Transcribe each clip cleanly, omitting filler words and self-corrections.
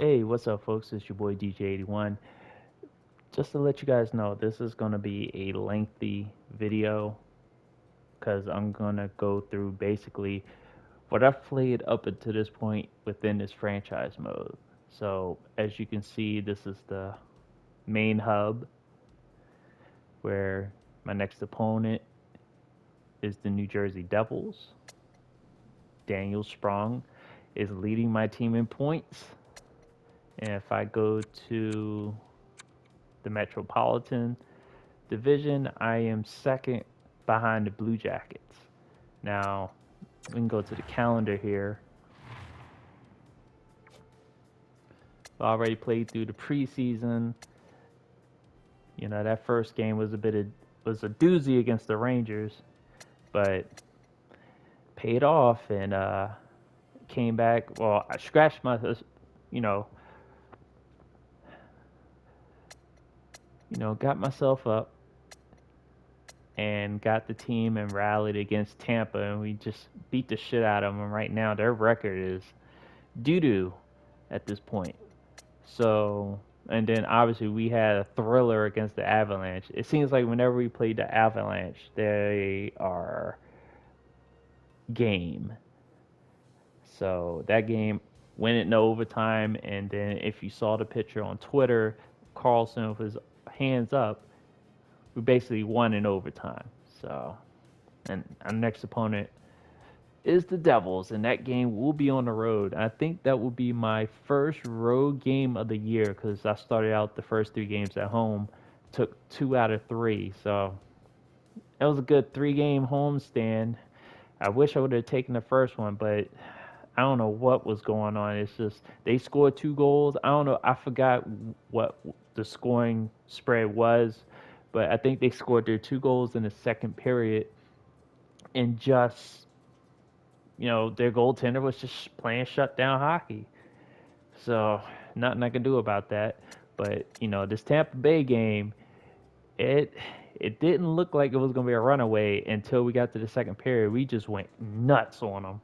Hey, what's up, folks? It's your boy DJ81. Just to let you guys know, this is going to be a lengthy video because I'm going to go through basically what I've played up until this point within this franchise mode. So, as you can see, this is the main hub where my next opponent is the New Jersey Devils. Daniel Sprong is leading my team in points. And if I go to the Metropolitan Division, I am second behind the Blue Jackets. Now, we can go to the calendar here. I already played through the preseason. That first game was a doozy against the Rangers, but paid off and came back. Well, I scratched my, you know, got myself up and got the team and rallied against Tampa, and we just beat the shit out of them. Right now, their record is doo doo at this point. So, and then obviously we had a thriller against the Avalanche. It seems like whenever we played the Avalanche, they are game. So that game went into overtime, and then if you saw the picture on Twitter, Carlson with his hands up, we basically won in overtime. So, and our next opponent is the Devils, and that game will be on the road. I think that will be my first road game of the year because I started out the first three games at home, took two out of three, so it was a good three-game homestand. I wish I would have taken the first one, but I don't know what was going on. It's just they scored two goals. I don't know. I forgot what the scoring spread was, but I think they scored their two goals in the second period, and just their goaltender was just playing shutdown hockey. So nothing I can do about that. But this Tampa Bay game, it it didn't look like it was gonna be a runaway until we got to the second period. We just went nuts on them.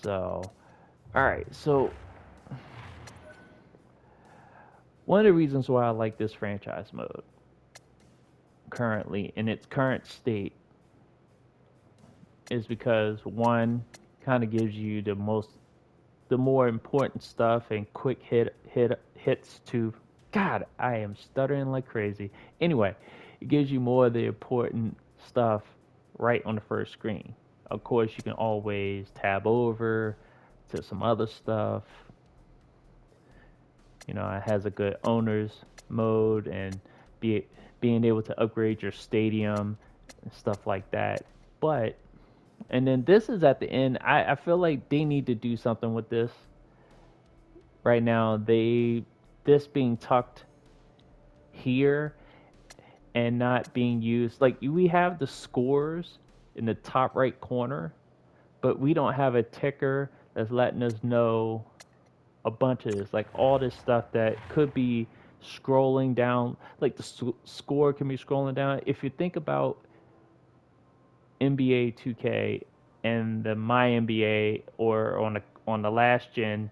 So all right. So one of the reasons why I like this franchise mode currently in its current state is because one kind of gives you the more important stuff and quick hits to. God, I am stuttering like crazy. Anyway, it gives you more of the important stuff right on the first screen. Of course, you can always tab over to some other stuff. It has a good owners mode and be being able to upgrade your stadium and stuff like that. But and then this is at the end. I feel like they need to do something with this right now. This being tucked here and not being used. Like we have the scores in the top right corner, but we don't have a ticker that's letting us know a bunch of this, like all this stuff that could be scrolling down. Like the score can be scrolling down. If you think about NBA 2K and the My NBA or on the last gen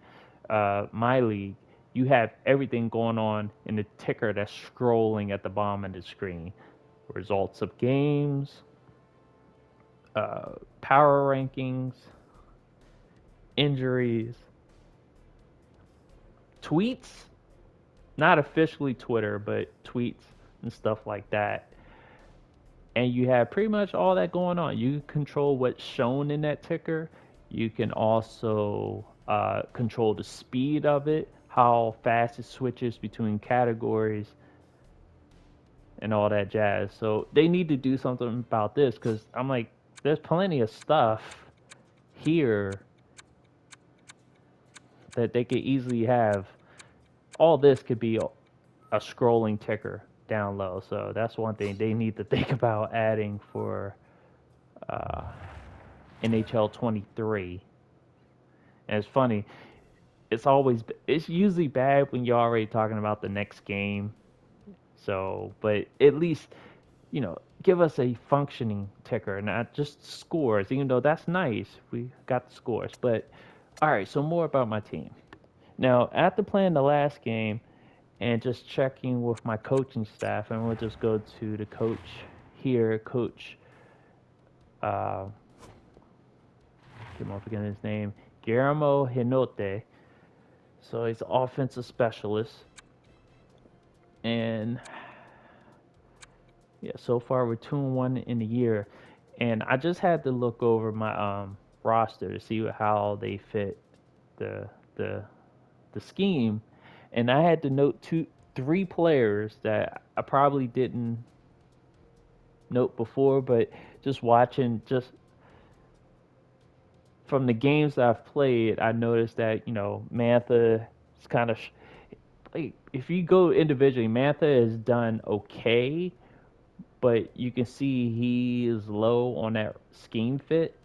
My League, you have everything going on in the ticker that's scrolling at the bottom of the screen. Results of games, power rankings, injuries, tweets, not officially Twitter, but tweets and stuff like that. And you have pretty much all that going on. You control what's shown in that ticker. You can also control the speed of it, how fast it switches between categories, and all that jazz. So they need to do something about this because I'm like, there's plenty of stuff here that they could easily have. All this could be a scrolling ticker down low. So that's one thing they need to think about adding for uh, NHL 23. And it's funny, it's usually bad when you're already talking about the next game. So, but at least give us a functioning ticker, not just scores. Even though that's nice, we got the scores, but All right, so more about my team. Now, after playing the last game and just checking with my coaching staff, and we'll just go to the coach here, Coach. Uh, I'm forgetting his name, Guillermo Hinote. So he's an offensive specialist, and yeah, so far we're 2-1 in the year, and I just had to look over my roster to see how they fit the the the scheme, and I had to note three players that I probably didn't note before, but just watching just from the games that I've played, I noticed that Mantha is kind of like if you go individually, Mantha has done okay, but you can see he is low on that scheme fit.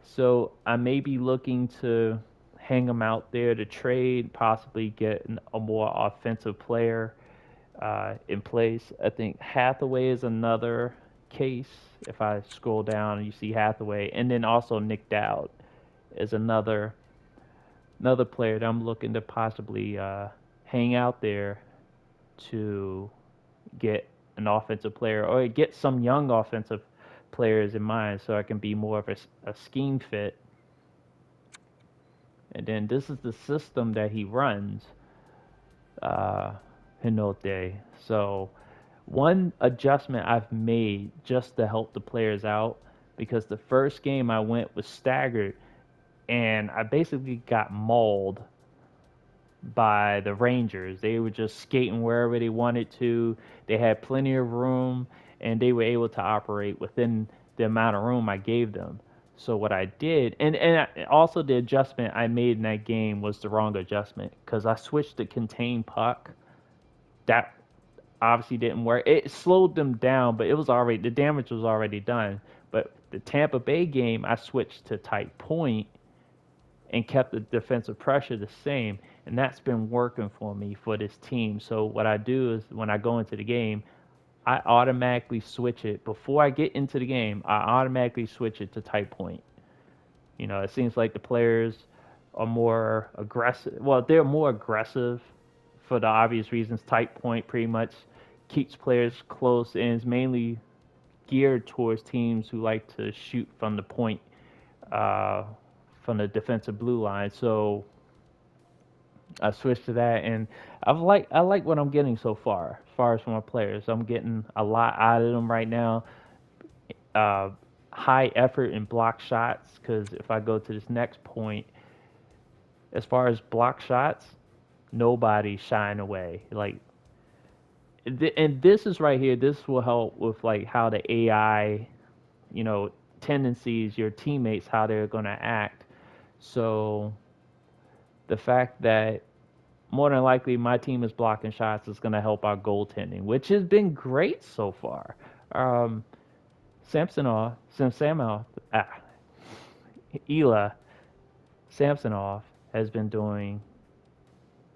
So I may be looking to hang him out there to trade, possibly get a more offensive player in place. I think Hathaway is another case. If I scroll down and you see Hathaway, and then also Nick Dowd is another player that I'm looking to possibly hang out there to get an offensive player or get some young offensive players in mind so I can be more of a scheme fit. And then this is the system that he runs, uh, Hinote. So one adjustment I've made just to help the players out because the first game I went was staggered and I basically got mauled by the Rangers. They were just skating wherever they wanted to. They had plenty of room, and they were able to operate within the amount of room I gave them. So what I did, and also the adjustment I made in that game was the wrong adjustment because I switched to contain puck. That obviously didn't work. It slowed them down, but it was already the damage was already done. But the Tampa Bay game, I switched to tight point and kept the defensive pressure the same. And that's been working for me for this team. So what I do is when I go into the game, I automatically switch it before I get into the game. I automatically switch it to tight point. It seems like the players are more aggressive. Well, they're more aggressive for the obvious reasons. Tight point pretty much keeps players close and is mainly geared towards teams who like to shoot from the point, uh, from the defensive blue line. So I switched to that, and I like what I'm getting so far. As far as from my players, I'm getting a lot out of them right now. Uh, High effort in block shots because if I go to this next point, as far as block shots, nobody's shying away. Like, and this is right here. This will help with like how the AI, you know, tendencies, your teammates, how they're gonna act. So the fact that more than likely my team is blocking shots is going to help our goaltending, which has been great so far. Um, Samsonov, Ela Samsonov has been doing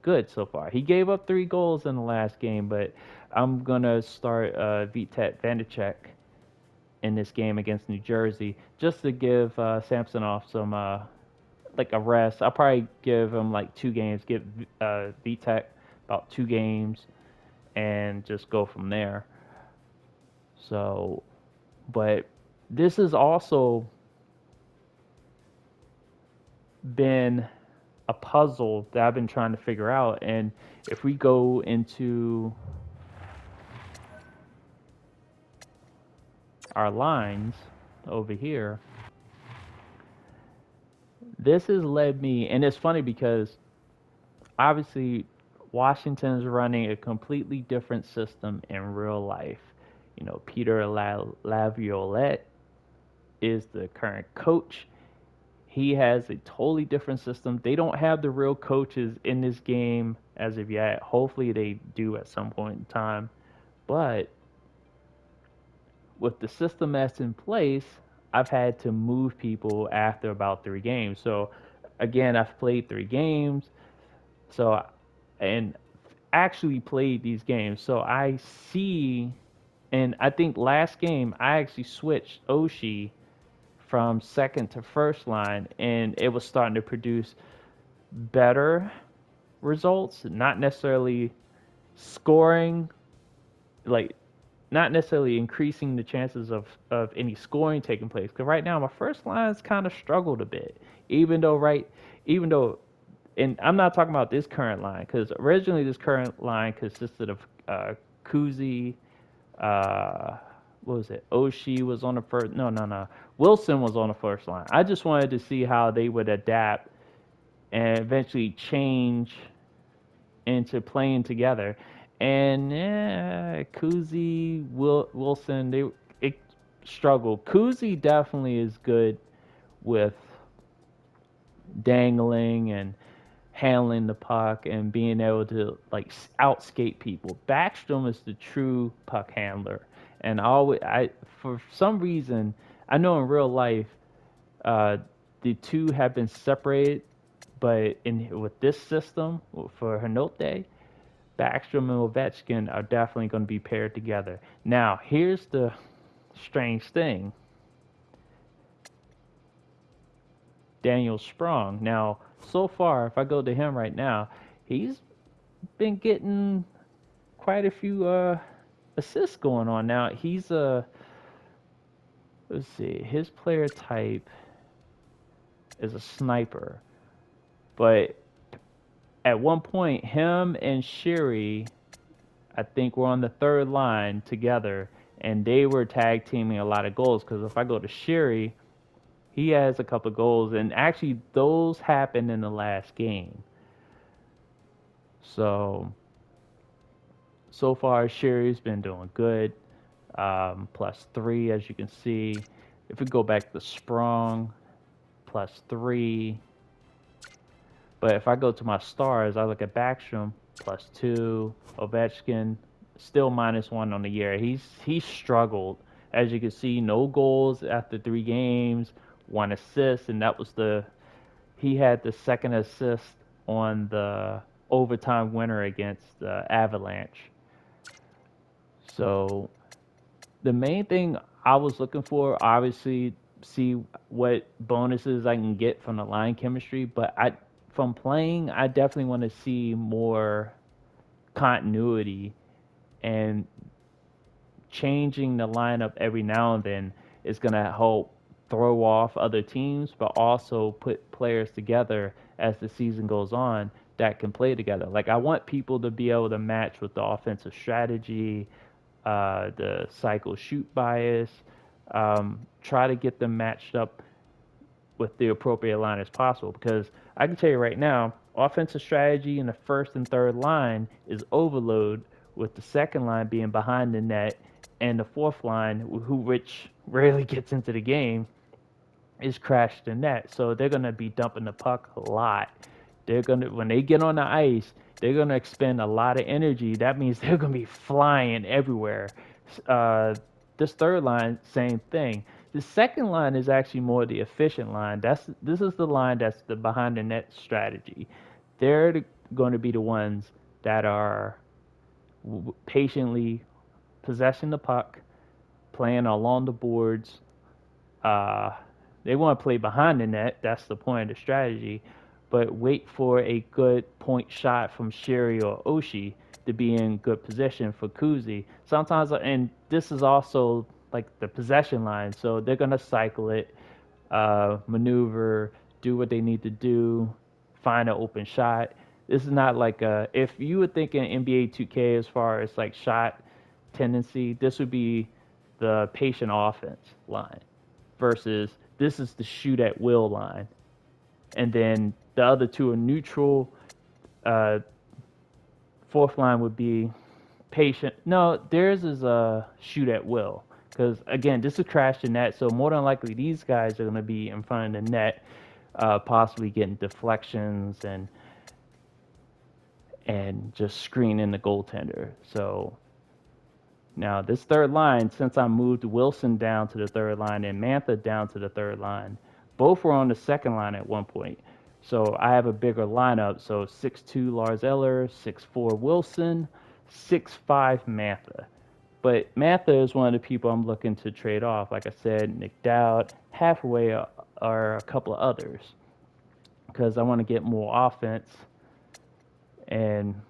good so far. He gave up 3 goals in the last game, but I'm going to start Vitek Vanacek in this game against New Jersey just to give Samsonov some like a rest. I'll probably give him like 2 games, give Vitek about 2 games, and just go from there. So, but this has also been a puzzle that I've been trying to figure out. And if we go into our lines over here, this has led me, and it's funny because obviously Washington is running a completely different system in real life. Peter Laviolette is the current coach. He has a totally different system. They don't have the real coaches in this game as of yet. Hopefully they do at some point in time. But with the system that's in place, I've had to move people after about 3 games. So again, I've played 3 games. So and actually played these games. So I see, and I think last game I actually switched Oshie from second to first line, and it was starting to produce better results, not necessarily scoring, like not necessarily increasing the chances of any scoring taking place. Because right now my first line's kind of struggled a bit, even though even though, and I'm not talking about this current line because originally this current line consisted of Kuzi, uh, what was it? Oshie was on the first. No. Wilson was on the first line. I just wanted to see how they would adapt and eventually change into playing together. And Kuzi, Wilson, they it struggled. Kuzi definitely is good with dangling and handling the puck and being able to like outskate people. Backstrom is the true puck handler, and I for some reason I know in real life uh, the two have been separated, but in with this system for Hanote, Backstrom and Ovechkin are definitely going to be paired together. Now, here's the strange thing. Daniel Sprong. Now, so far, if I go to him right now, he's been getting quite a few assists going on. Now, he's a let's see, his player type is a sniper, but at one point, him and Sherry, I think, were on the third line together, and they were tag teaming a lot of goals. Because if I go to Sherry, he has a couple of goals, and actually those happened in the last game. So far Sherry's been doing good. +3, as you can see. If we go back to Sprong, +3. But if I go to my stars, I look at Backstrom, +2. Ovechkin, still -1 on the year. He's struggled. As you can see, no goals after 3 games, 1 assist, and that was he had the second assist on the overtime winner against the Avalanche. So the main thing I was looking for, obviously, see what bonuses I can get from the line chemistry, but from playing, I definitely want to see more continuity, and changing the lineup every now and then is going to help throw off other teams, but also put players together as the season goes on that can play together. Like, I want people to be able to match with the offensive strategy, the cycle shoot bias, try to get them matched up with the appropriate line as possible. Because I can tell you right now, offensive strategy in the first and third line is overload, with the second line being behind the net, and the fourth line, which rarely gets into the game, is crashed the net. So they're gonna be dumping the puck a lot. They're gonna When they get on the ice, they're gonna expend a lot of energy. That means they're gonna be flying everywhere. Uh, this third line, same thing. The second line is actually more the efficient line. This is the line that's the behind the net strategy. Going to be the ones that are patiently possessing the puck, playing along the boards. Uh, they want to play behind the net. That's the point of the strategy. But wait for a good point shot from Sherry or Oshie to be in good position for Kuzi. Sometimes, and this is also like the possession line, so they're gonna cycle it, maneuver, do what they need to do, find an open shot. This is not like if you were thinking NBA 2K as far as like shot tendency, this would be the patient offense line versus this is the shoot at will line. And then the other two are neutral. Uh, Fourth line would be patient. No, theirs is a shoot at will. Because again, this is crash the net, so more than likely these guys are going to be in front of the net, possibly getting deflections and just screening the goaltender. So now this third line, since I moved Wilson down to the third line and Mantha down to the third line, both were on the second line at one point. So I have a bigger lineup. So 6'2" Lars Eller, 6'4" Wilson, 6'5" Mantha. But Matha is one of the people I'm looking to trade off. Like I said, Nick Dowd, Hathaway are a couple of others because I want to get more offense. And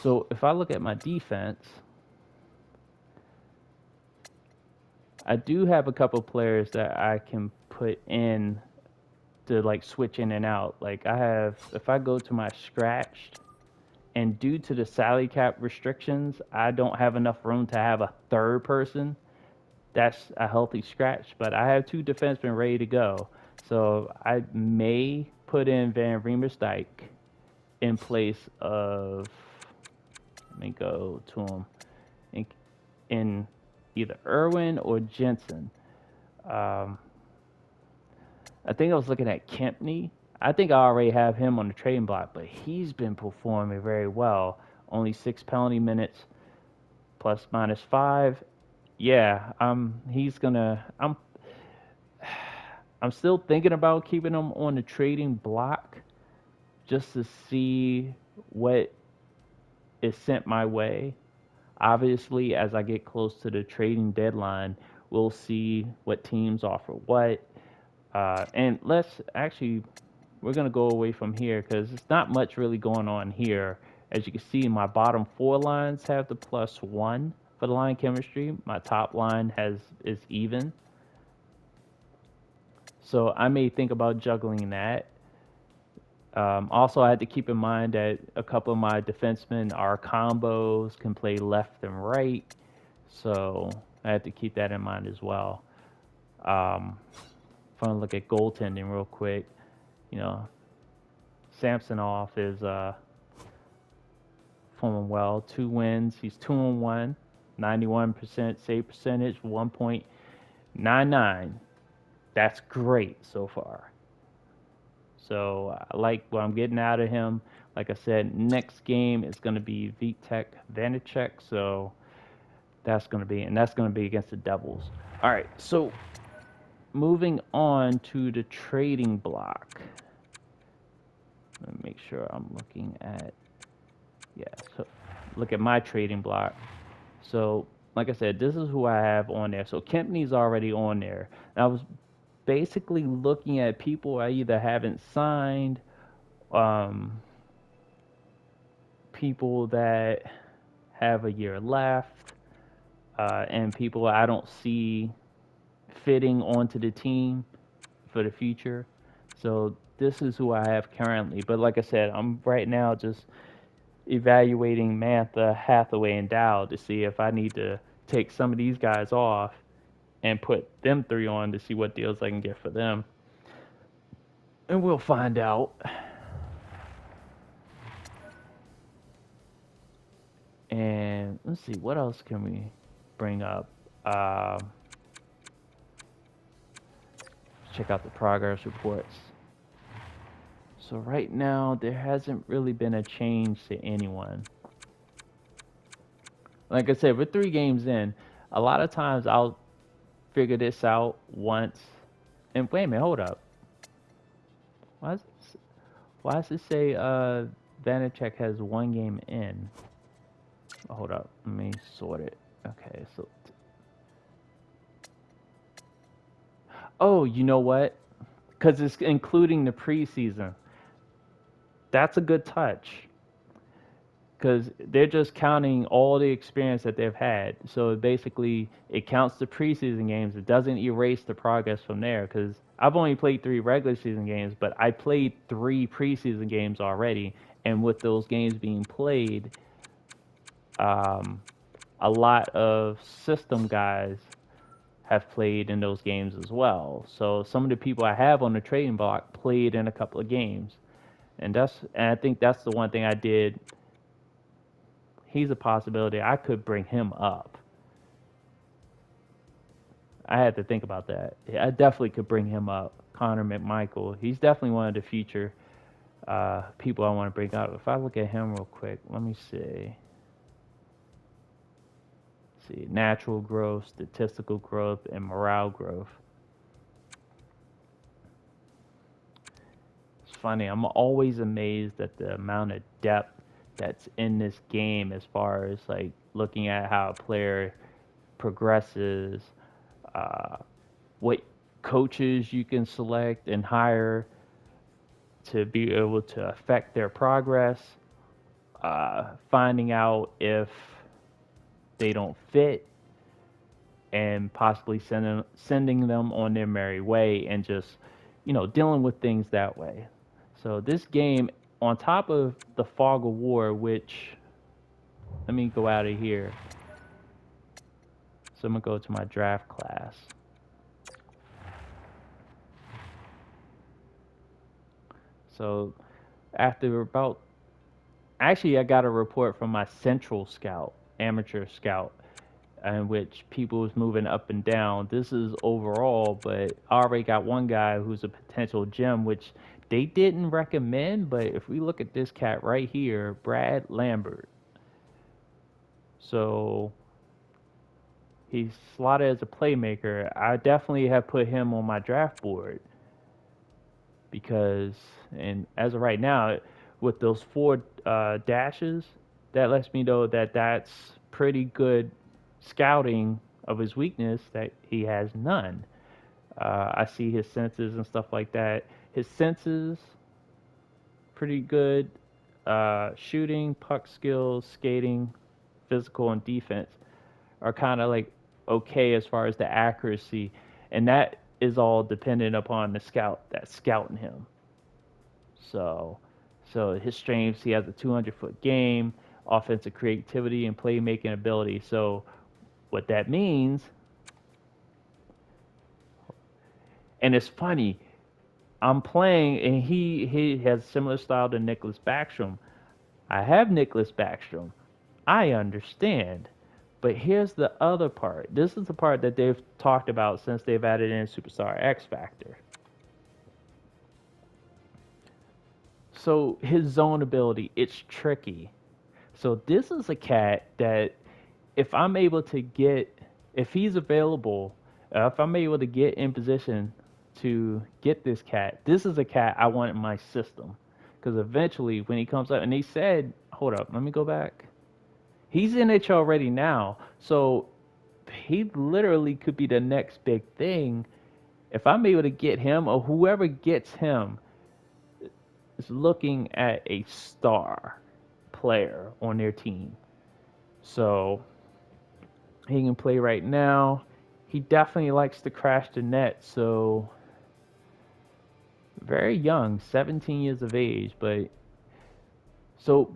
so if I look at my defense, I do have a couple of players that I can put in to like switch in and out. Like I have, if I go to my scratched, and due to the salary cap restrictions, I don't have enough room to have a third person. That's a healthy scratch, but I have two defensemen ready to go. So I may put in Van Riemersdijk in place of, let me go to him, in either Irwin or Jensen. Um, I think I was looking at Kempney. I think I already have him on the trading block, but he's been performing very well. Only 6 penalty minutes, plus minus 5. Yeah, he's gonna. I'm still thinking about keeping him on the trading block just to see what is sent my way. Obviously, as I get close to the trading deadline, we'll see what teams offer what. And let's actually, we're going to go away from here because it's not much really going on here. As you can see, my bottom 4 lines have the +1 for the line chemistry. My top line is even. So I may think about juggling that. Also, I had to keep in mind that a couple of my defensemen are combos, can play left and right. So I had to keep that in mind as well. If I look at goaltending real quick, you know, Samsonov is performing well. 2 wins. He's 2-1, 91% save percentage, 1.99. That's great so far. So I like what I'm getting out of him. Like I said, next game is going to be Vitek Vanacek. So that's going to be against the Devils. All right. So moving on to the trading block. Let me make sure I'm looking at, so look at my trading block. So like I said, this is who I have on there. So Kempney's already on there. And I was basically looking at people I either haven't signed, people that have a year left, and people I don't see fitting onto the team for the future. So this is who I have currently. But like I said, I'm right now just evaluating Mantha, Hathaway, and Dow to see if I need to take some of these guys off and put them 3 on to see what deals I can get for them. And we'll find out. And let's see, what else can we bring up? Check out the progress reports. So right now, there hasn't really been a change to anyone. Like I said, we're 3 games in. A lot of times I'll figure this out once. And wait a minute, hold up. Why does it say Vanacek has 1 game in? Oh, hold up, let me sort it. Okay, so oh, you know what? Because it's including the preseason. That's a good touch. Because they're just counting all the experience that they've had. So basically, it counts the preseason games. It doesn't erase the progress from there. Because I've only played 3 regular season games, but I played 3 preseason games already. And with those games being played, a lot of system guys have played in those games as well. So some of the people I have on the trading block played in a couple of games. And I think that's the one thing I did. He's a possibility. I could bring him up. I had to think about that. I definitely could bring him up. Connor McMichael. He's definitely one of the future people I want to bring up. If I look at him real quick, let me see. Natural growth, statistical growth, and morale growth. It's funny. I'm always amazed at the amount of depth that's in this game as far as like looking at how a player progresses, uh, what coaches you can select and hire to be able to affect their progress, finding out if they don't fit and possibly sending them on their merry way and just dealing with things that way. So this game, on top of the fog of war, which let me go out of here. So I'm gonna go to my draft class. So after about actually, I got a report from my central scout, amateur scout, in which people was moving up and down. This is overall, but I already got one guy who's a potential gem, which they didn't recommend. But if we look at this cat right here, Brad Lambert. So he's slotted as a playmaker. I definitely have put him on my draft board because, and as of right now, with those four dashes, that lets me know that that's pretty good scouting of his weakness, that he has none. I see his senses and stuff like that. His senses, pretty good. Shooting, puck skills, skating, physical, and defense are kind of like okay as far as the accuracy, and that is all dependent upon the scout that's scouting him. So, so his strengths, he has a 200-foot game, offensive creativity, and playmaking ability. So, what that means, and it's funny, I'm playing, and he has similar style to Nicholas Backstrom. I have Nicholas Backstrom. I understand. But here's the other part. This is the part that they've talked about since they've added in Superstar X Factor. So his zone ability, it's tricky. So this is a cat that if I'm able to get, if he's available, if I'm able to get in position to get this cat, this is a cat I want in my system. Because eventually, when he comes up, and they said, hold up, let me go back. He's NHL ready now, so he literally could be the next big thing. If I'm able to get him, or whoever gets him, is looking at a star player on their team. So he can play right now. He definitely likes to crash the net. So very young, 17 years of age, but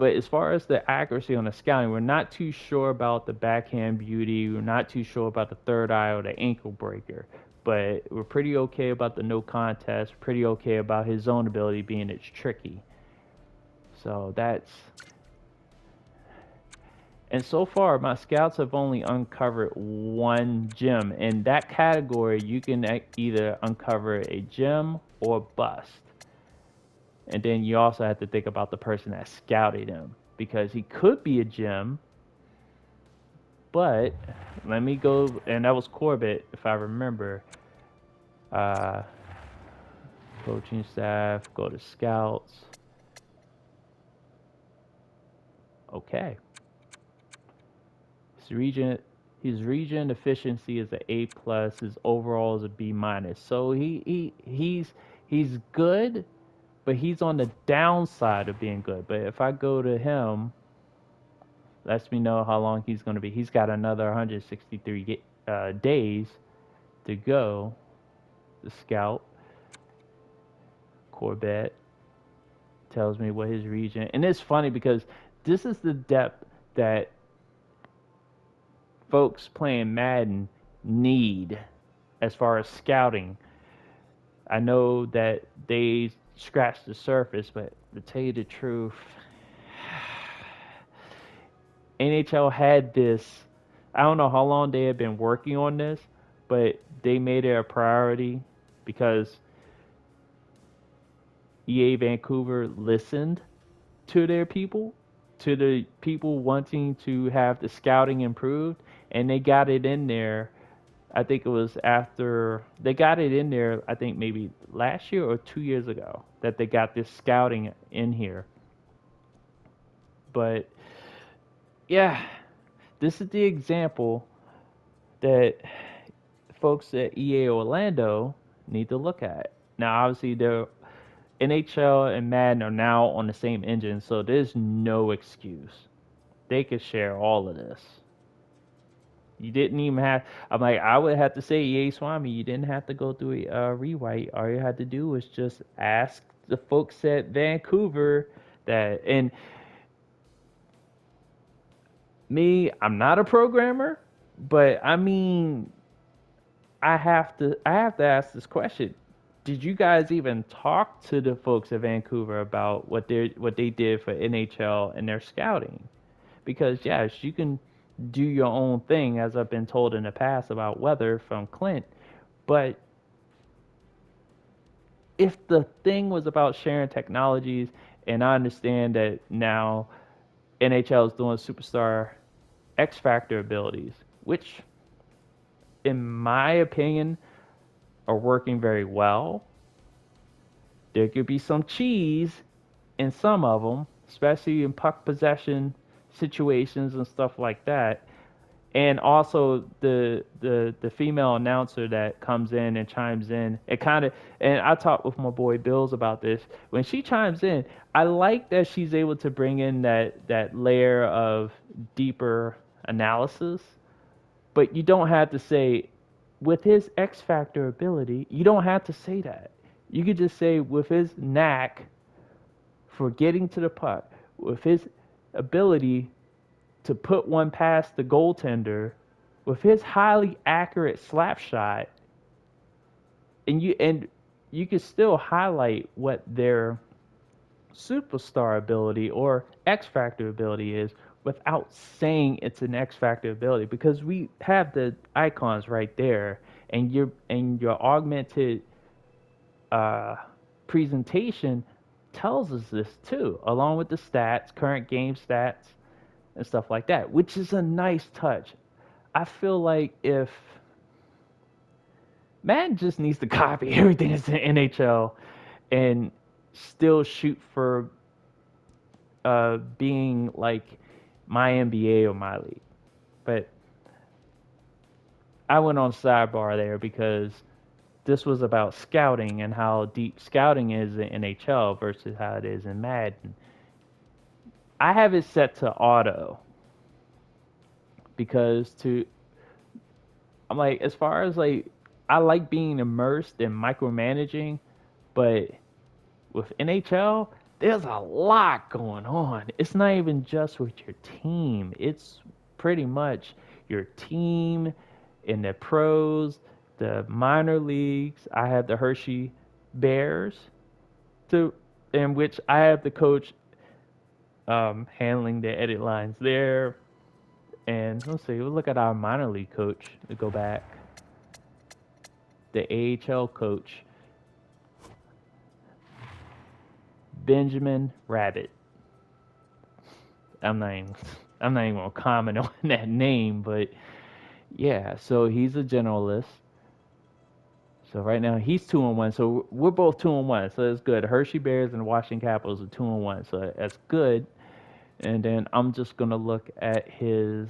as far as the accuracy on the scouting, we're not too sure about the backhand beauty. We're not too sure about the third eye or the ankle breaker. But we're pretty okay about the no contest. Pretty okay about his zone ability being it's tricky. So that's, and so far my scouts have only uncovered one gem. In that category, you can either uncover a gem or bust. And then you also have to think about the person that scouted him, because he could be a gem, but let me go, and that was Corbett, if I remember. Uh, Coaching staff, go to scouts. Okay. His region efficiency is an A plus. His overall is a B minus. So he's good, but he's on the downside of being good. But if I go to him, lets me know how long he's going to be. He's got another 163 days to go. The scout, Corbett, tells me what his region. And it's funny because this is the depth that folks playing Madden need as far as scouting. I know that they scratched the surface, but to tell you the truth, NHL had this. I don't know how long they had been working on this, but they made it a priority because EA Vancouver listened to their people, to the people wanting to have the scouting improved, and they got it in there. I think it was after they got it in there, I think maybe last year or 2 years ago, that they got this scouting in here. But yeah, this is the example that folks at EA Orlando need to look at. Now, obviously, the NHL and Madden are now on the same engine, so there's no excuse. They could share all of this. You didn't even have. I'm like, I would have to say, EA Swami, you didn't have to go through a rewrite. All you had to do was just ask the folks at Vancouver that. And me, I'm not a programmer, but I mean, I have to ask this question. Did you guys even talk to the folks at Vancouver about what they did for NHL and their scouting? Because yes, you can do your own thing, as I've been told in the past about weather from Clint, but if the thing was about sharing technologies, and I understand that now NHL is doing superstar X Factor abilities, which in my opinion are working very well. There could be some cheese in some of them, especially in puck possession situations and stuff like that. And also the female announcer that comes in and chimes in. It kind of, and I talked with my boy Bills about this. When she chimes in, I like that she's able to bring in that layer of deeper analysis. But you don't have to say, with his X Factor ability, you don't have to say that. You could just say, with his knack for getting to the puck, with his ability to put one past the goaltender, with his highly accurate slap shot, and you can still highlight what their superstar ability or X Factor ability is without saying it's an X Factor ability, because we have the icons right there, and your augmented uh, presentation tells us this too, along with the stats, current game stats, and stuff like that, which is a nice touch. I feel like if Madden just needs to copy everything that's in NHL and still shoot for being like my NBA or my league. But I went on sidebar there because this was about scouting and how deep scouting is in NHL versus how it is in Madden. I have it set to auto because to I'm like, as far as like, I like being immersed in micromanaging, but with NHL, there's a lot going on. It's not even just with your team. It's pretty much your team in the pros, the minor leagues. I have the Hershey Bears, to in which I have the coach handling the edit lines there. And let's see, we'll look at our minor league coach to go back. The AHL coach, Benjamin Rabbit. I'm not even, I'm not even gonna comment on that name, but yeah. So he's a generalist. So right now he's 2-1. So we're both 2-1. So that's good. Hershey Bears and the Washington Capitals are 2-1. So that's good. And then I'm just gonna look at his,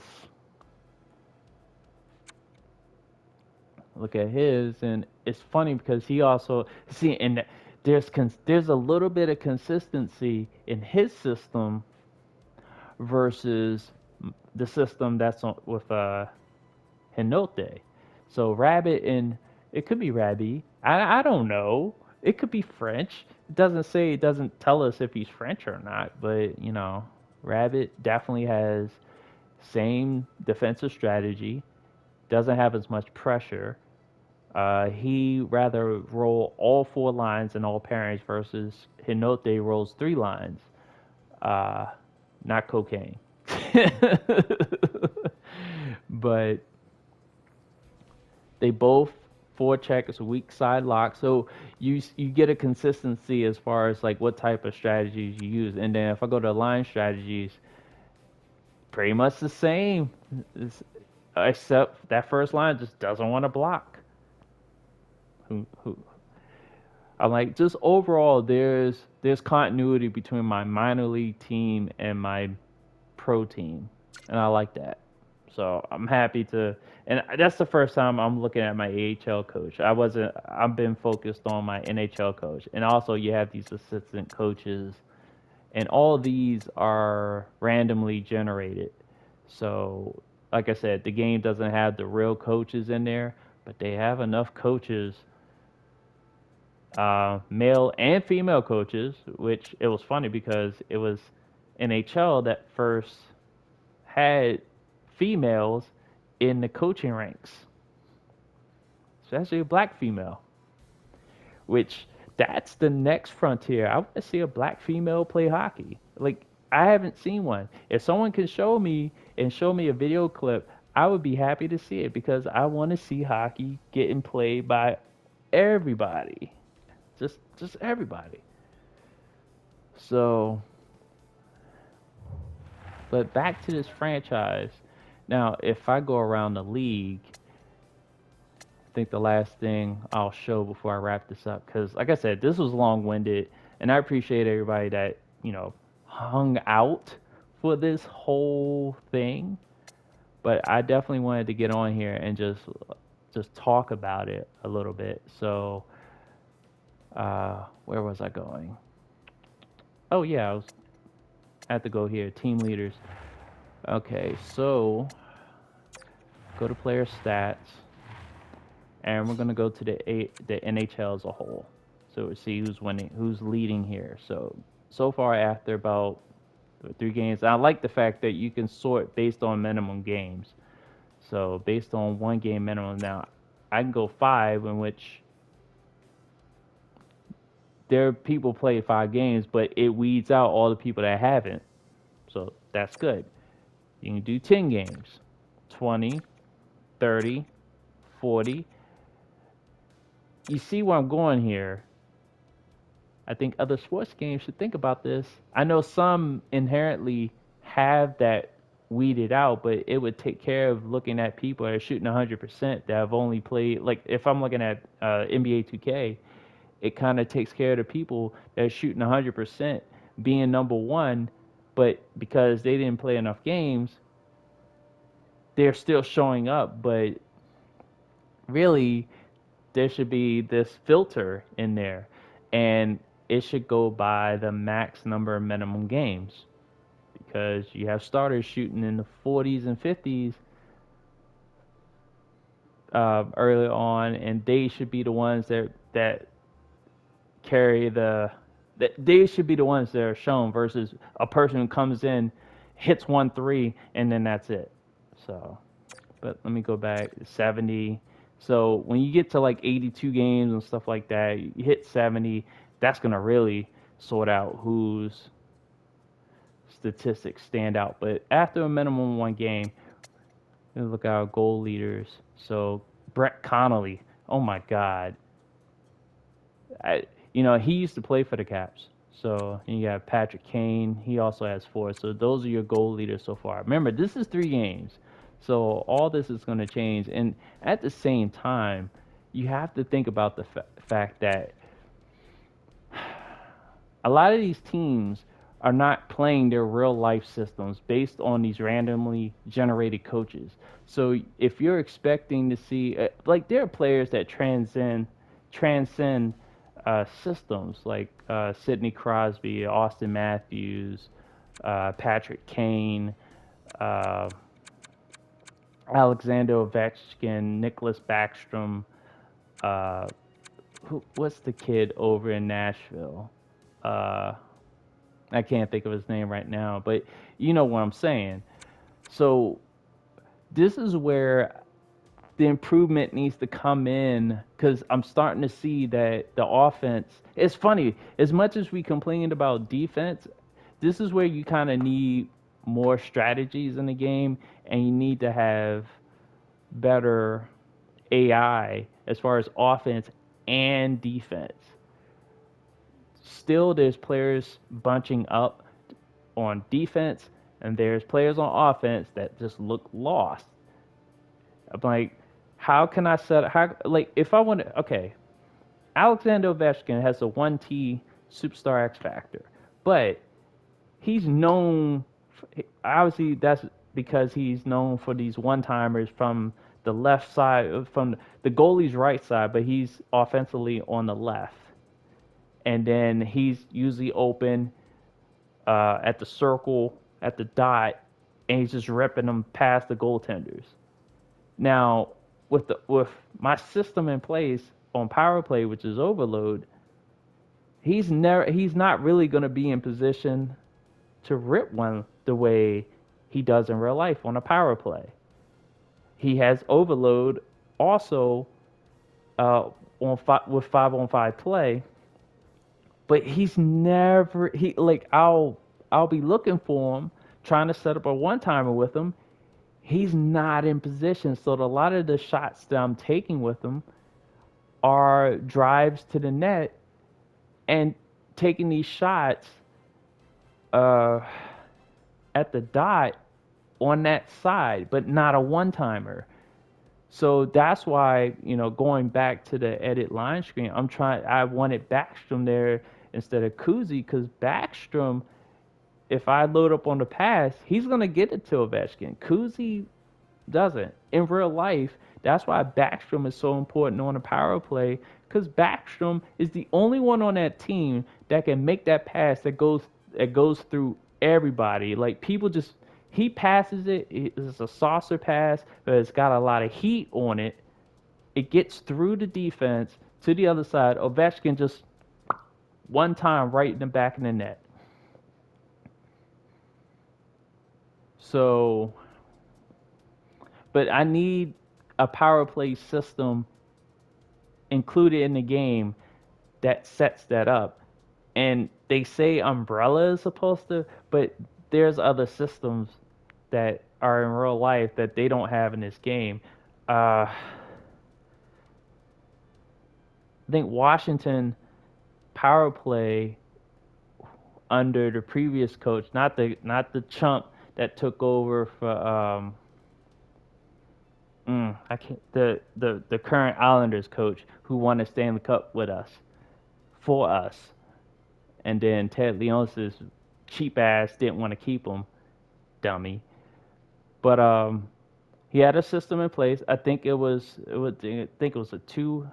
and it's funny because he also see, and there's a little bit of consistency in his system versus the system that's on with Hinote. So rabbit, and it could be Rabbi. I don't know. It could be French. It doesn't tell us if he's French or not, but Rabbit definitely has same defensive strategy, doesn't have as much pressure. He rather roll all four lines and all pairings versus Hinote rolls three lines. Uh, Not cocaine. But they both forecheck is a weak side lock, so you get a consistency as far as like what type of strategies you use. And then if I go to line strategies, pretty much the same, except that first line just doesn't want to block. Who I'm like, just overall, there's continuity between my minor league team and my pro team, and I like that. So I'm happy to, and that's the first time I'm looking at my AHL coach. I've been focused on my NHL coach, and also you have these assistant coaches, and all of these are randomly generated. So, like I said, the game doesn't have the real coaches in there, but they have enough coaches, male and female coaches, which it was funny because it was NHL that first had females in the coaching ranks, especially a black female, which that's the next frontier. I want to see a black female play hockey. Like, I haven't seen one. If someone can show me a video clip, I would be happy to see it because I want to see hockey getting played by everybody. Just everybody. So, but back to this franchise. Now, if I go around the league, I think the last thing I'll show before I wrap this up, because like I said, this was long-winded, and I appreciate everybody that hung out for this whole thing. But I definitely wanted to get on here and just talk about it a little bit. So, where was I going? Oh yeah, I had to go here. Team leaders. Okay, so go to player stats, and we're gonna go to the NHL as a whole. So we see who's winning, who's leading here. So far after about 3 games, I like the fact that you can sort based on minimum games. So based on 1 game minimum, now I can go 5 in which there are people play 5 games, but it weeds out all the people that haven't. So that's good. You can do 10 games, 20, 30, 40. You see where I'm going here. I think other sports games should think about this. I know some inherently have that weeded out, but it would take care of looking at people that are shooting 100% that have only played. Like if I'm looking at NBA 2K, it kind of takes care of the people that are shooting 100% being number one, but because they didn't play enough games, they're still showing up. But really, there should be this filter in there, and it should go by the max number of minimum games because you have starters shooting in the 40s and 50s early on, and they should be the ones that carry they should be the ones that are shown versus a person who comes in, hits 1 3, and then that's it. So, but let me go back 70. So when you get to like 82 games and stuff like that, you hit 70. That's gonna really sort out whose statistics stand out. But after a minimum 1 game, look at our goal leaders. So Brett Connolly, oh my God, he used to play for the Caps. So you got Patrick Kane. He also has 4. So those are your goal leaders so far. Remember, this is 3 games. So all this is going to change. And at the same time, you have to think about the fact that a lot of these teams are not playing their real life systems based on these randomly generated coaches. So if you're expecting to see, like, there are players that transcend systems, like Sidney Crosby, Austin Matthews, Patrick Kane, uh, Alexander Ovechkin, Nicholas Backstrom. What's the kid over in Nashville? Uh, I can't think of his name right now, but you know what I'm saying. So this is where the improvement needs to come in because I'm starting to see that the offense. It's funny, as much as we complained about defense, this is where you kind of need more strategies in the game, and you need to have better AI as far as offense and defense. Still, there's players bunching up on defense, and there's players on offense that just look lost. I'm like, how can I if I want to, okay, Alexander Ovechkin has a 1T superstar X factor, but he's known Obviously, that's because he's known for these one-timers from the left side, from the goalie's right side, but he's offensively on the left. And then he's usually open at the circle, at the dot, and he's just ripping them past the goaltenders. Now, with my system in place on power play, which is overload, he's not really going to be in position to rip one the way he does in real life on a power play. He has overload also with 5-on-5 play, but he's never he like I'll be looking for him trying to set up a one timer with him. He's not in position, so a lot of the shots that I'm taking with him are drives to the net and taking these shots uh, at the dot on that side, but not a one timer. So that's why, going back to the edit line screen, I wanted Backstrom there instead of Kuzi because Backstrom, if I load up on the pass, he's going to get it to Ovechkin. Kuzi doesn't. In real life, that's why Backstrom is so important on a power play because Backstrom is the only one on that team that can make that pass that goes through everybody. Like people just he passes it. It's a saucer pass, but it's got a lot of heat on it. It gets through the defense to the other side. Ovechkin just one time right in the back of the net. So, but I need a power play system included in the game that sets that up. And they say Umbrella is supposed to, but there's other systems that are in real life that they don't have in this game. I think Washington power play under the previous coach, not the chump that took over for I can't the current Islanders coach who won the Stanley Cup with us for us, and then Ted Leonsis cheap ass didn't want to keep him, dummy. But he had a system in place. I think it was a two.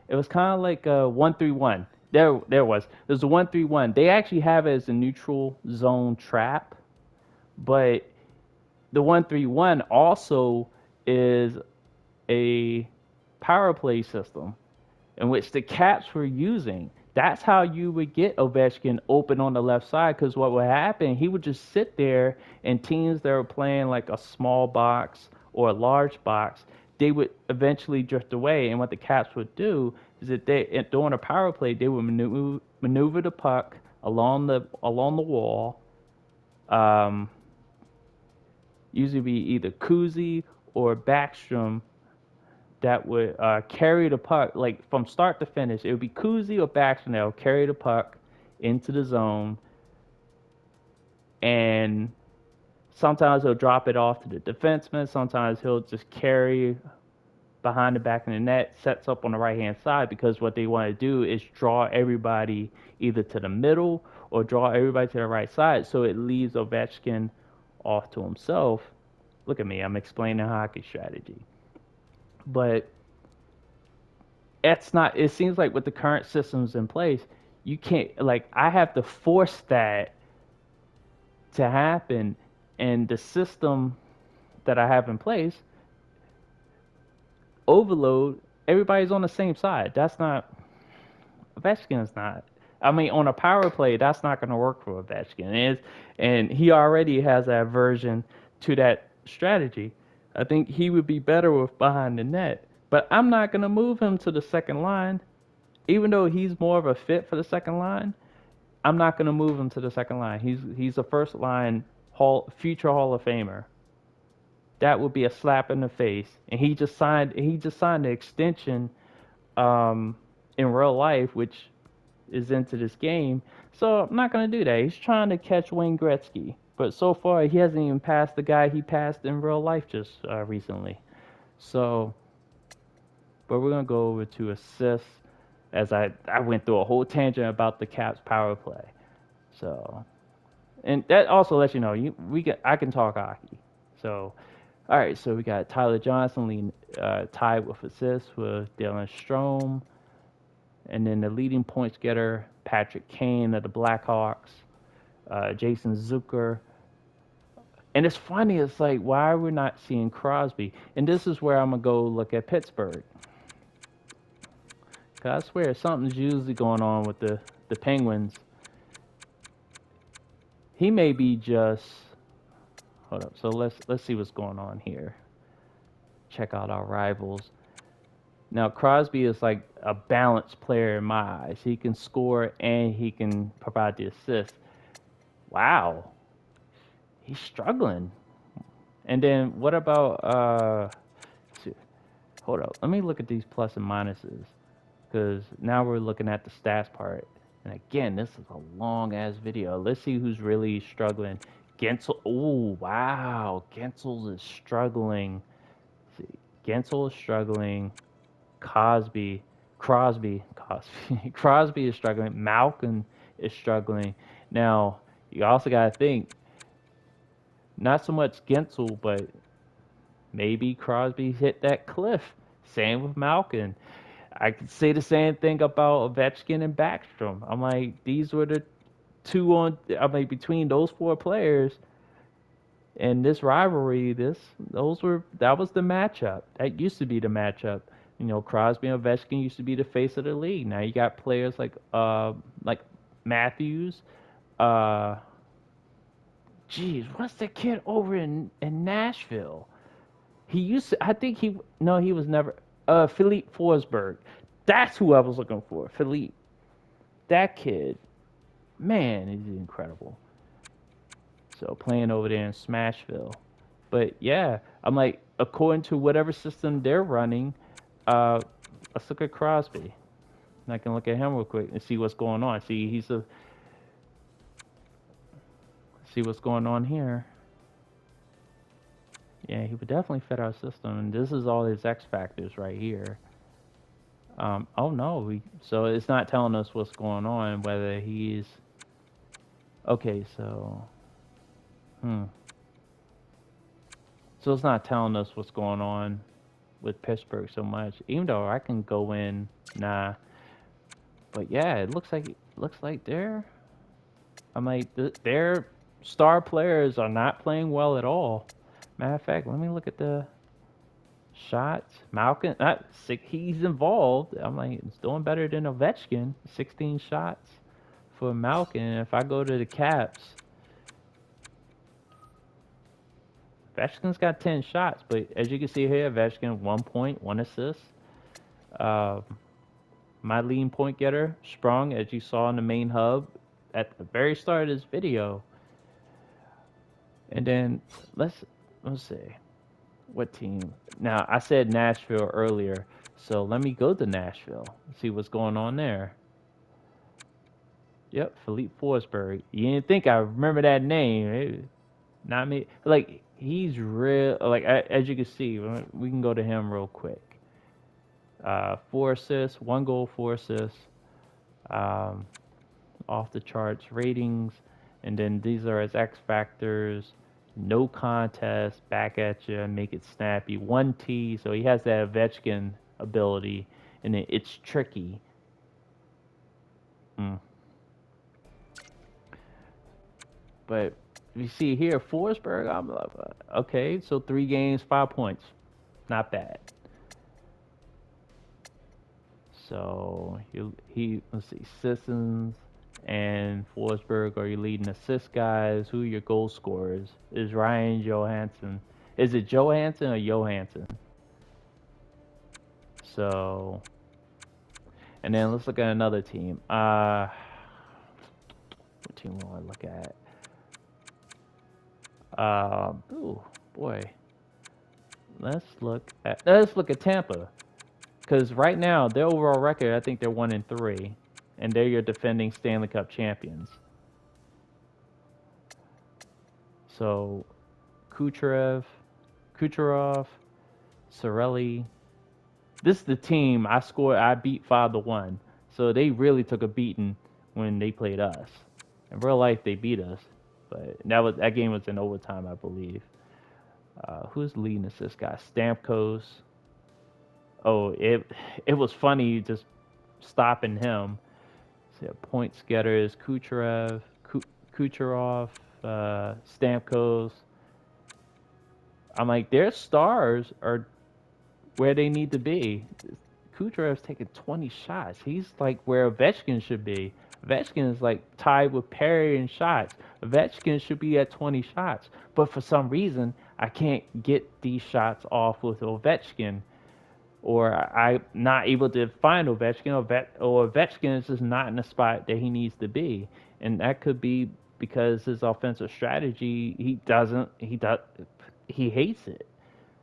It was kind of like a 1-3-1. There was. There's a 1-3-1. They actually have it as a neutral zone trap, but the 1-3-1 also is a power play system in which the Caps were using. That's how you would get Ovechkin open on the left side because what would happen, he would just sit there and teams that were playing like a small box or a large box, they would eventually drift away. And what the Caps would do is that during a power play, they would maneuver the puck along the wall. Um, Usually be either Kuzi or Backstrom that would carry the puck, like from start to finish. It would be Kuzi or Backstrom that would carry the puck into the zone, and sometimes he'll drop it off to the defenseman. Sometimes he'll just carry behind the back of the net, sets up on the right hand side because what they want to do is draw everybody either to the middle or draw everybody to the right side, so it leaves Ovechkin off to himself. Look at me, I'm explaining hockey strategy. But it's not, it seems like with the current systems in place, you can't, like, I have to force that to happen. And the system that I have in place, overload, everybody's on the same side. That's not, Ovechkin's not. I mean, on a power play, that's not going to work for Ovechkin. And he already has that aversion to that strategy. I think he would be better with behind the net. But I'm not going to move him to the second line. Even though he's more of a fit for the second line, I'm not going to move him to the second line. He's a first line future Hall of Famer. That would be a slap in the face. And he just signed the extension in real life, which is into this game. So I'm not going to do that. He's trying to catch Wayne Gretzky. But so far, he hasn't even passed the guy he passed in real life just recently. So, but we're going to go over to assists as I went through a whole tangent about the Caps power play. So, And that also lets you know I can talk hockey. So, all right, so we got Tyler Johnson tied with assists with Dylan Strome, and then the leading points getter Patrick Kane of the Blackhawks, Jason Zucker. And it's funny, it's like why are we not seeing Crosby? And this is where I'm gonna go look at Pittsburgh. Cause I swear something's usually going on with the Penguins. He may be just hold up. So let's see what's going on here. Check out our rivals. Now Crosby is like a balanced player in my eyes. He can score and he can provide the assist. Wow, he's struggling. And then what about hold up. Let me look at these plus and minuses because now we're looking at the stats part. And again, this is a long ass video. Let's see who's really struggling. Gensel. Oh wow, Gensel is struggling. Let's see, Gensel is struggling. Crosby is struggling. Malkin is struggling. Now you also got to think not so much Gensel, but maybe Crosby hit that cliff. Same with Malkin. I could say the same thing about Ovechkin and Backstrom. I'm like, these were the two on. I mean, between those four players and this rivalry, that was the matchup. That used to be the matchup. You know, Crosby and Ovechkin used to be the face of the league. Now you got players like Matthews. Uh, geez, what's the kid over in Nashville? He used to. I think he. No, he was never. Philippe Forsberg. That's who I was looking for. Philippe. That kid, man, he's incredible. So playing over there in Smashville. But yeah, I'm like, according to whatever system they're running, uh, let's look at Crosby. And I can look at him real quick and see what's going on. See what's going on here. Yeah, he would definitely fit our system. And this is all his X factors right here. Oh no, so it's not telling us what's going on, whether he's okay. Hmm. So it's not telling us what's going on with Pittsburgh so much, even though I can go in, nah. But yeah, it looks like I'm like their star players are not playing well at all. Matter of fact, let me look at the shots. Malkin, he's involved. I'm like, it's doing better than Ovechkin. 16 shots for Malkin. If I go to the Caps, Ovechkin's got 10 shots, but as you can see here, Ovechkin 1 point, 1 assist. Uh, my leading point getter, Sprung, as you saw in the main hub at the very start of this video. And then let's see. What team? Now, I said Nashville earlier, so let me go to Nashville and see what's going on there. Yep, Philippe Forsberg. You didn't think I remember that name. Not me. Like, he's real. Like, as you can see, we can go to him real quick. 4 assists, 1 goal, 4 assists. Off the charts ratings. And then these are his X factors. No contest, back at you, make it snappy. 1T, so he has that Ovechkin ability, and it's tricky. But you see here, Forsberg, I'm like, okay, so 3 games, 5 points. Not bad. So let's see, Sissons and Forsberg are your leading assist guys. Who are your goal scorers? Is Ryan Johansson. Is it Johansson or Johansson? So, and then let's look at another team. What team will I look at? Oh boy. Let's look at Tampa. Because right now, their overall record, I think they're 1-3. And they're your defending Stanley Cup champions. So, Kucherov, Sorelli. This is the team I beat 5-1. So they really took a beating when they played us. In real life, they beat us. but that game was in overtime, I believe. Who's leading assist guy? Stamkos. Oh, it was funny just stopping him. So points getters: Kucherov, Stamkos. I'm like, their stars are where they need to be. Kucherov's taking 20 shots. He's like where Ovechkin should be. Ovechkin is like tied with Perry in shots. Ovechkin should be at 20 shots. But for some reason, I can't get these shots off with Ovechkin. Or I'm not able to find Ovechkin, or Ovechkin is just not in the spot that he needs to be. And that could be because his offensive strategy, he hates it.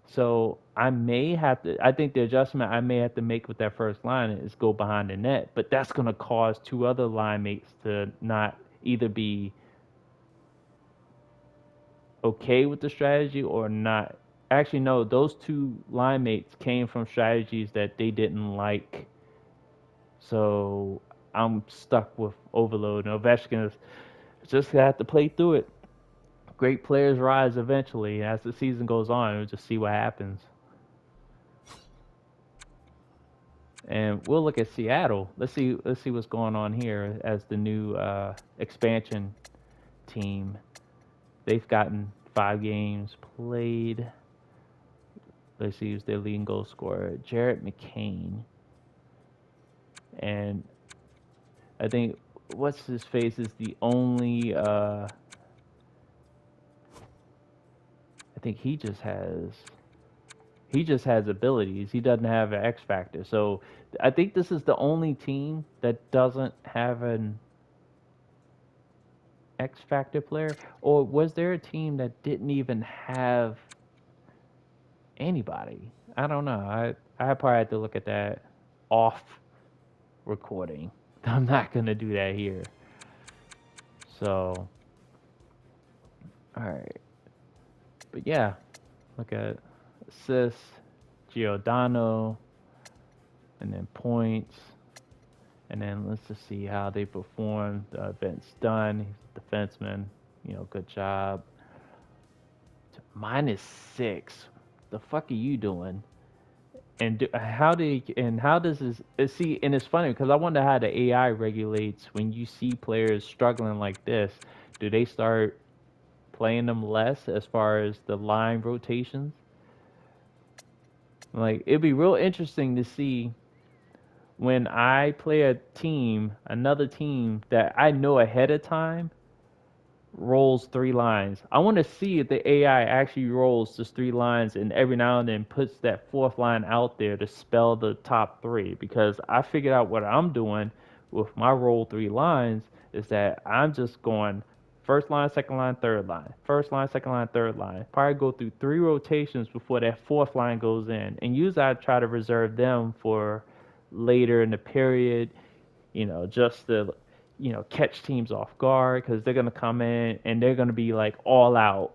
So I may have to. I think the adjustment I may have to make with that first line is go behind the net, but that's going to cause two other line mates to not either be okay with the strategy or not. Actually, no. Those two line mates came from strategies that they didn't like. So I'm stuck with overload. And Ovechkin is just gonna have to play through it. Great players rise eventually. As the season goes on, we'll just see what happens. And we'll look at Seattle. Let's see what's going on here as the new expansion team. They've gotten 5 games played. Let's see who's their leading goal scorer, Jarrett McCain. And I think what's his face is the only. I think he just has abilities. He doesn't have an X factor. So I think this is the only team that doesn't have an X factor player. Or was there a team that didn't even have anybody? I don't know. I probably had to look at that off recording. I'm not gonna do that here. So, all right. But yeah, look at assists, Giordano, and then points. And then let's just see how they perform. Vince Dunn, he's a defenseman. Good job. -6. The fuck are you doing? And how does this see? And it's funny because I wonder how the AI regulates when you see players struggling like this. Do they start playing them less as far as the line rotations? Like it'd be real interesting to see when I play another team that I know ahead of time rolls 3 lines. I want to see if the AI actually rolls just 3 lines and every now and then puts that fourth line out there to spell the top three. Because I figured out what I'm doing with my roll 3 lines is that I'm just going first line, second line, third line, first line, second line, third line. Probably go through 3 rotations before that fourth line goes in. And usually I try to reserve them for later in the period, just to catch teams off guard because they're gonna come in and they're gonna be like all out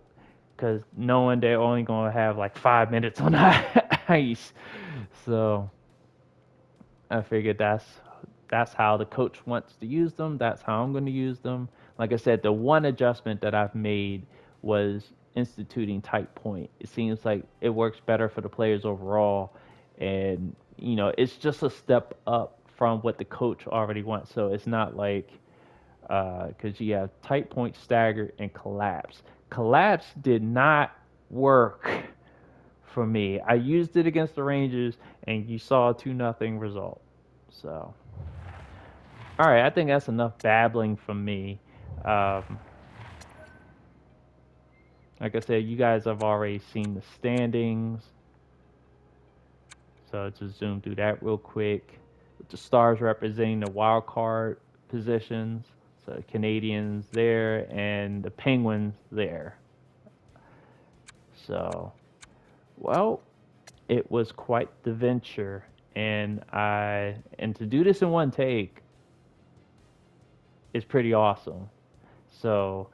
because knowing they're only gonna have like 5 minutes on the ice. So I figured that's how the coach wants to use them. That's how I'm gonna use them. Like I said, the one adjustment that I've made was instituting tight point. It seems like it works better for the players overall, and it's just a step up from what the coach already wants. So it's not like because you have tight point, stagger, and collapse. Collapse did not work for me. I used it against the Rangers, and you saw a 2-0 result. So, all right, I think that's enough babbling from me. Um, like I said, you guys have already seen the standings. So just zoom through that real quick. With the stars representing the wild card positions. So Canadians there and the Penguins there. So, well, it was quite the venture, and to do this in one take is pretty awesome. So,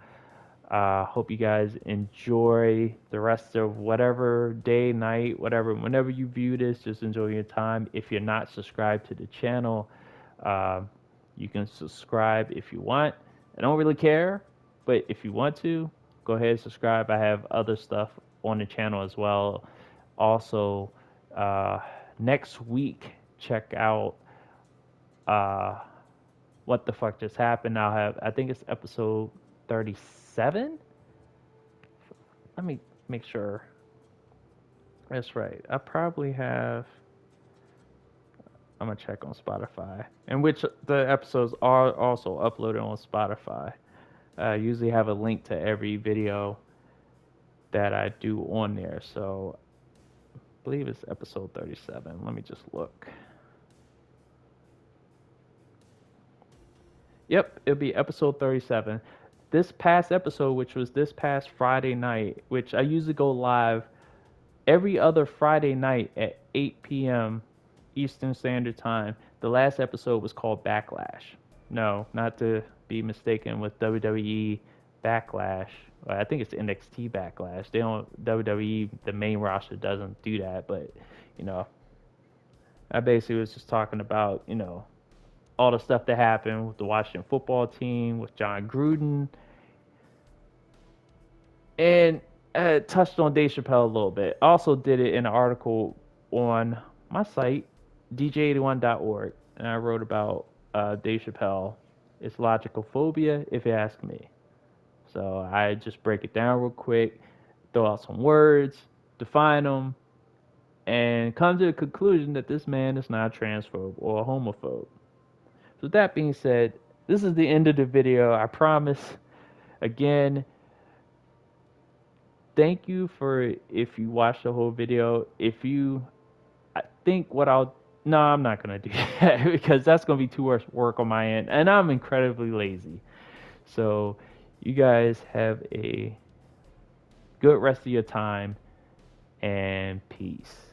hope you guys enjoy the rest of whatever day, night, whatever, whenever you view this. Just enjoy your time. If you're not subscribed to the channel, you can subscribe if you want. I don't really care. But if you want to, go ahead and subscribe. I have other stuff on the channel as well. Also, uh, next week, check out uh, what the fuck just happened. I'll have, I think it's episode 37. Let me make sure. That's right. I probably have. I'm gonna check on Spotify, in which the episodes are also uploaded on Spotify. I usually have a link to every video that I do on there. So I believe it's episode 37. Let me just look. Yep, it'll be episode 37. This past episode, which was this past Friday night, which I usually go live every other Friday night at 8 p.m. Eastern Standard Time. The last episode was called Backlash. No, not to be mistaken with WWE Backlash. I think it's NXT Backlash. They don't WWE, the main roster doesn't do that, but you know, I basically was just talking about, all the stuff that happened with the Washington football team, with John Gruden, and touched on Dave Chappelle a little bit. Also did it in an article on my site, dj81.org, and I wrote about Dave Chappelle. It's logical phobia, if you ask me. So I just break it down real quick, throw out some words, define them, and come to the conclusion that this man is not a transphobe or a homophobe. So with that being said, this is the end of the video. I promise. Again, thank you for if you watch the whole video. If you, I think what I'll, no, I'm not gonna do that because that's gonna be too much work on my end, and I'm incredibly lazy. So you guys have a good rest of your time and peace.